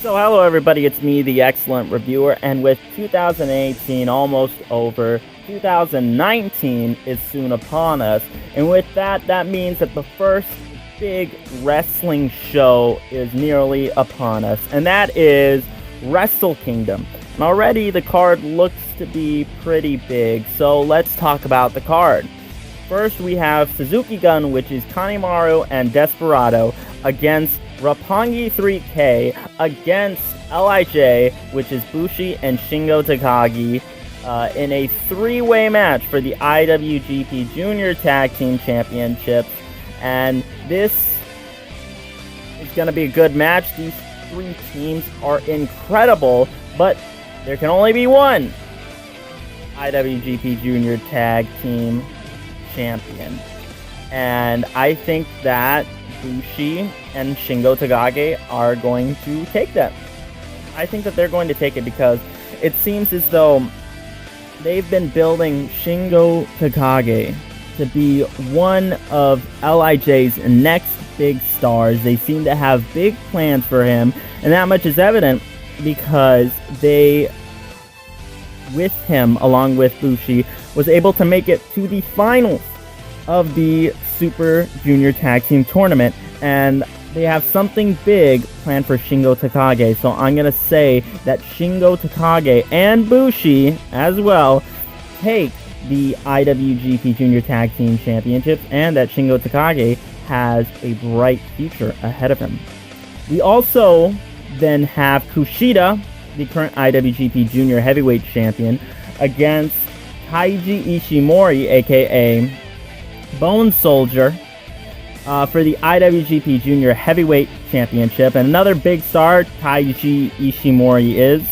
So hello everybody, it's me, the excellent reviewer, and with 2018 almost over, 2019 is soon upon us, and with that means that the first big wrestling show is nearly upon us, and that is Wrestle Kingdom. And already the card looks to be pretty big, so let's talk about the card. First we have Suzuki Gun, which is Kanemaru and Desperado, against Roppongi 3K against LIJ, which is Bushi and Shingo Takagi, in a three-way match for the IWGP Junior Tag Team Championships. And this is going to be a good match. These three teams are incredible, but there can only be one IWGP Junior Tag Team Champion. And I think that Bushi and Shingo Takagi are going to take that. I think that they're going to take it because it seems as though they've been building Shingo Takagi to be one of LIJ's next big stars. They seem to have big plans for him, and that much is evident because they, with him, along with Bushi, was able to make it to the finals of the Super Junior Tag Team Tournament, and they have something big planned for Shingo Takagi. So I'm going to say that Shingo Takagi and Bushi as well take the IWGP Junior Tag Team Championships, and that Shingo Takagi has a bright future ahead of him. We also then have Kushida, the current IWGP Junior Heavyweight Champion, against Taiji Ishimori, aka Bone Soldier, for the IWGP Junior Heavyweight Championship. And another big star Taiji Ishimori is.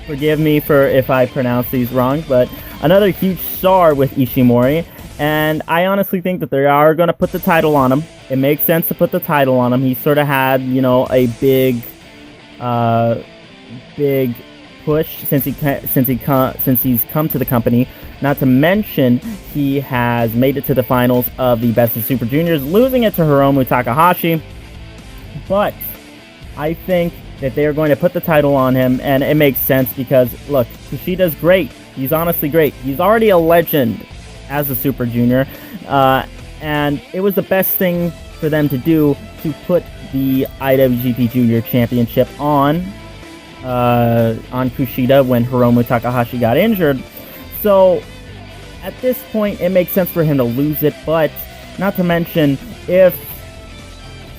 Forgive me for if I pronounce these wrong, but another huge star with Ishimori. And I honestly think that they are going to put the title on him. It makes sense to put the title on him. He sort of had, a big push since he's come to the company. Not to mention, he has made it to the finals of the Best of Super Juniors, losing it to Hiromu Takahashi. But I think that they are going to put the title on him, and it makes sense because, look, Kushida's great. He's honestly great. He's already a legend as a Super Junior, and it was the best thing for them to do to put the IWGP Junior Championship on Kushida when Hiromu Takahashi got injured. So at this point, it makes sense for him to lose it, but not to mention, if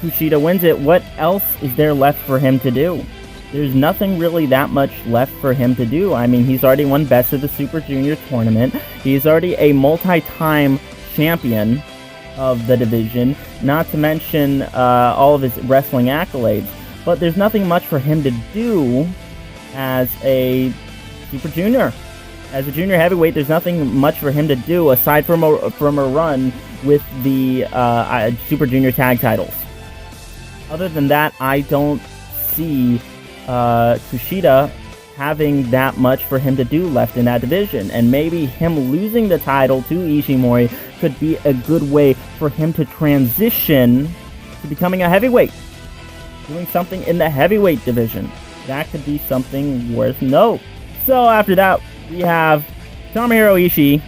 Kushida wins it, what else is there left for him to do? There's nothing really that much left for him to do. I mean, he's already won Best of the Super Junior tournament. He's already a multi-time champion of the division, not to mention all of his wrestling accolades. But there's nothing much for him to do as a Super Junior. As a junior heavyweight, there's nothing much for him to do aside from a run with the Super Junior tag titles. Other than that, I don't see Kushida having that much for him to do left in that division. And maybe him losing the title to Ishimori could be a good way for him to transition to becoming a heavyweight. Doing something in the heavyweight division. That could be something worth note. So after that, we have Tomohiro Ishii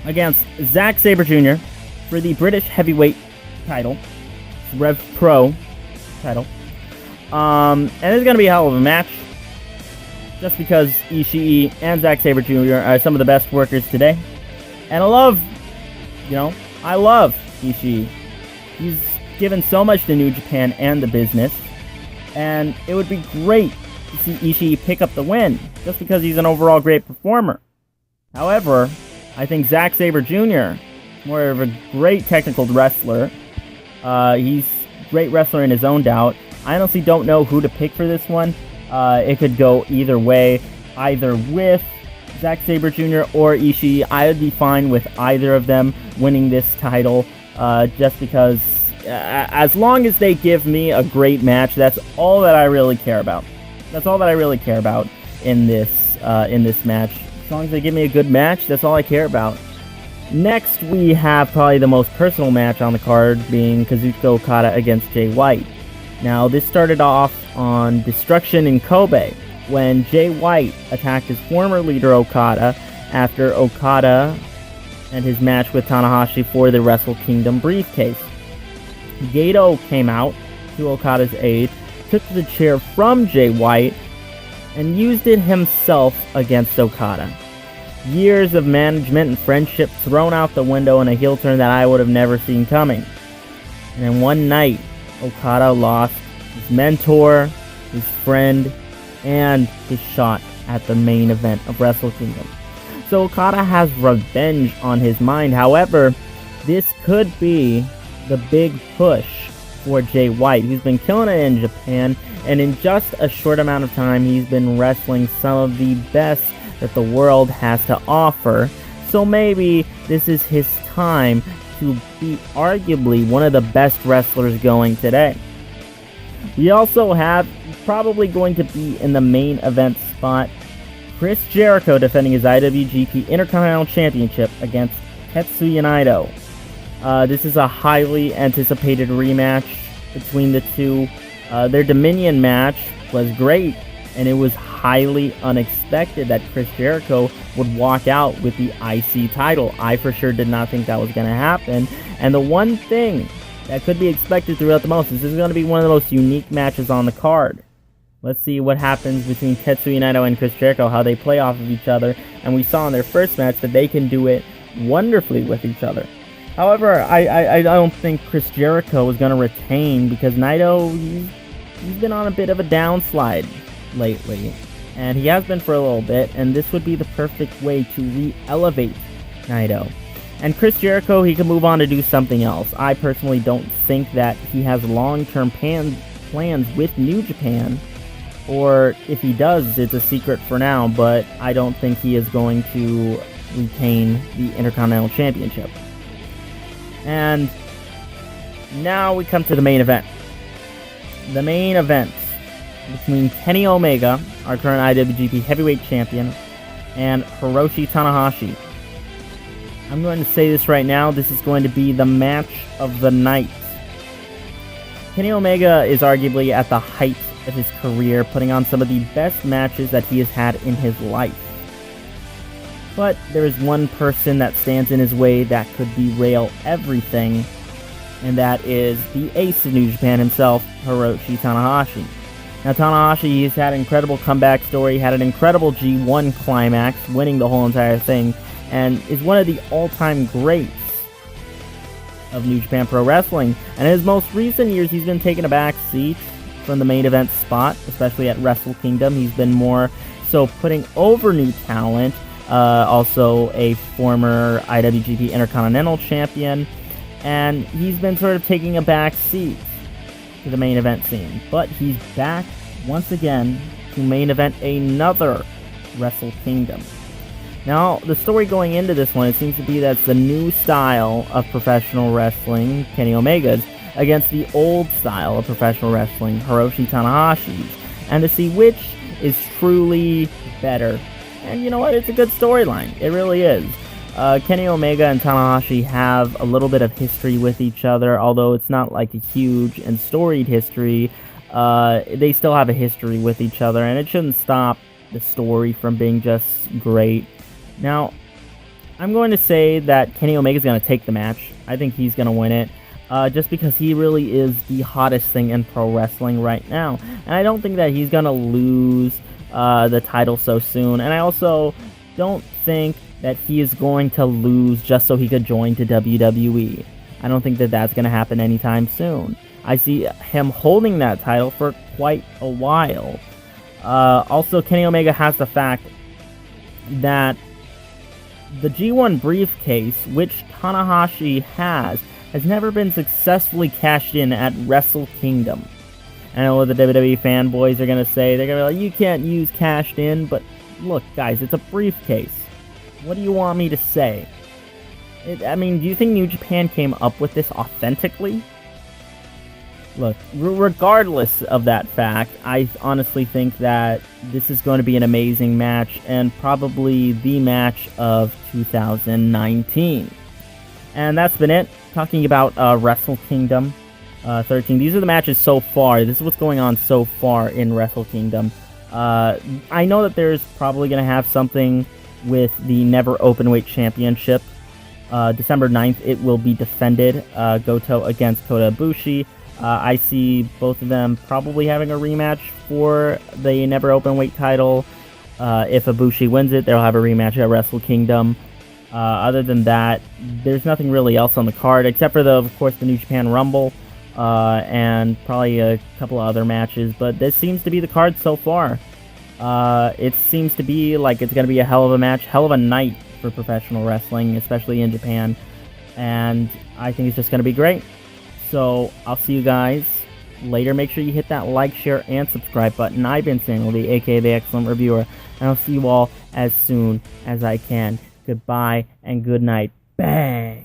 against Zack Sabre Jr. for the British Heavyweight title, Rev Pro title. And it's going to be a hell of a match, just because Ishii and Zack Sabre Jr. are some of the best workers today. And I love Ishii. He's given so much to New Japan and the business, and it would be great to see Ishii pick up the win, just because he's an overall great performer. However, I think Zack Sabre Jr. is more of a great technical wrestler. He's a great wrestler in his own doubt. I honestly don't know who to pick for this one. It could go either way, either with Zack Sabre Jr. or Ishii. I would be fine with either of them winning this title, just because as long as they give me a great match, that's all that I really care about. That's all that I really care about in this match. As long as they give me a good match, that's all I care about. Next, we have probably the most personal match on the card, being Kazuchika Okada against Jay White. Now, this started off on Destruction in Kobe, when Jay White attacked his former leader Okada after Okada and his match with Tanahashi for the Wrestle Kingdom briefcase. Gato came out to Okada's aid, took the chair from Jay White, and used it himself against Okada. Years of management and friendship thrown out the window in a heel turn that I would have never seen coming. And then one night, Okada lost his mentor, his friend, and his shot at the main event of Wrestle Kingdom. So Okada has revenge on his mind. However, this could be the big push for Jay White, who's been killing it in Japan, and in just a short amount of time, he's been wrestling some of the best that the world has to offer. So maybe this is his time to be arguably one of the best wrestlers going today. We also have, probably going to be in the main event spot, Chris Jericho defending his IWGP Intercontinental Championship against Tetsuya Naito. This is a highly anticipated rematch between the two. Their Dominion match was great, and it was highly unexpected that Chris Jericho would walk out with the IC title. I for sure did not think that was going to happen. And the one thing that could be expected throughout the most is this is going to be one of the most unique matches on the card. Let's see what happens between Tetsuya Naito and Chris Jericho, how they play off of each other. And we saw in their first match that they can do it wonderfully with each other. However, I don't think Chris Jericho is going to retain, because Naito, he's been on a bit of a downslide lately. And he has been for a little bit, and this would be the perfect way to re-elevate Naito. And Chris Jericho, he can move on to do something else. I personally don't think that he has long-term plans with New Japan, or if he does, it's a secret for now, but I don't think he is going to retain the Intercontinental Championship. And now we come to the main event. The main event between Kenny Omega, our current IWGP Heavyweight Champion, and Hiroshi Tanahashi. I'm going to say this right now, this is going to be the match of the night. Kenny Omega is arguably at the height of his career, putting on some of the best matches that he has had in his life. But there is one person that stands in his way that could derail everything, and that is the ace of New Japan himself, Hiroshi Tanahashi. Now, Tanahashi has had an incredible comeback story, had an incredible G1 climax, winning the whole entire thing, and is one of the all-time greats of New Japan Pro Wrestling. And in his most recent years, he's been taking a back seat from the main event spot, especially at Wrestle Kingdom. He's been more so putting over new talent, also a former IWGP Intercontinental Champion, and he's been sort of taking a back seat to the main event scene. But he's back once again to main event another Wrestle Kingdom. Now, the story going into this one, it seems to be that it's the new style of professional wrestling, Kenny Omega's, against the old style of professional wrestling, Hiroshi Tanahashi's, and to see which is truly better. And you know what? It's a good storyline. It really is. Kenny Omega and Tanahashi have a little bit of history with each other, although it's not like a huge and storied history. They still have a history with each other, and it shouldn't stop the story from being just great. Now, I'm going to say that Kenny Omega is going to take the match. I think he's going to win it, just because he really is the hottest thing in pro wrestling right now. And I don't think that he's going to lose the title so soon. And I also don't think that he is going to lose just so he could join to WWE. I don't think that that's going to happen anytime soon. I see him holding that title for quite a while. Also, Kenny Omega has the fact that the G1 briefcase, which Tanahashi has never been successfully cashed in at Wrestle Kingdom. I know what the WWE fanboys are going to say. They're going to be like, you can't use cashed in, but look, guys, it's a briefcase. What do you want me to say? I mean, do you think New Japan came up with this authentically? Look, regardless of that fact, I honestly think that this is going to be an amazing match, and probably the match of 2019. And that's been it, talking about Wrestle Kingdom. 13. These are the matches so far. This is what's going on so far in Wrestle Kingdom. I know that there's probably going to have something with the Never Openweight Championship. December 9th, it will be defended. Goto against Kota Ibushi. I see both of them probably having a rematch for the Never Openweight title. If Ibushi wins it, they'll have a rematch at Wrestle Kingdom. Other than that, there's nothing really else on the card, except for, of course, the New Japan Rumble, and probably a couple of other matches. But this seems to be the card so far. It seems to be like it's going to be a hell of a match, hell of a night for professional wrestling, especially in Japan. And I think it's just going to be great. So I'll see you guys later. Make sure you hit that like, share, and subscribe button. I've been Samuel, the aka the Excellent Reviewer, and I'll see you all as soon as I can. Goodbye and good night. Bang!